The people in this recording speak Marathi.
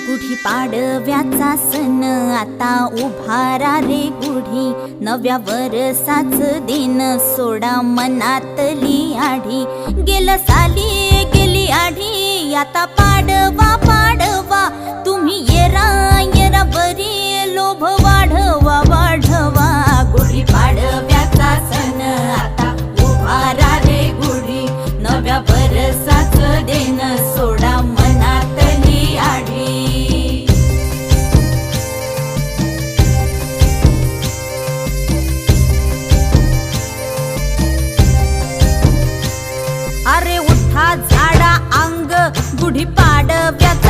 गुढी पाडव्याचा सण आता उभारा रे गुढी, नव्या वर्षाच दिन सोडा मनातली आढी. गेलं साली गेली आढी, आता पाडवा पाडवा, तुम्ही येरा येरा बरी लोभ वाढवा वाढवा. गुढी पाडव्याचा सण आता उभारा रे गुढी, नव्या वर्षाच दिन सोडा मनातली आढी. अरे उठा झाडा अंग, गुढी पाडव्याचा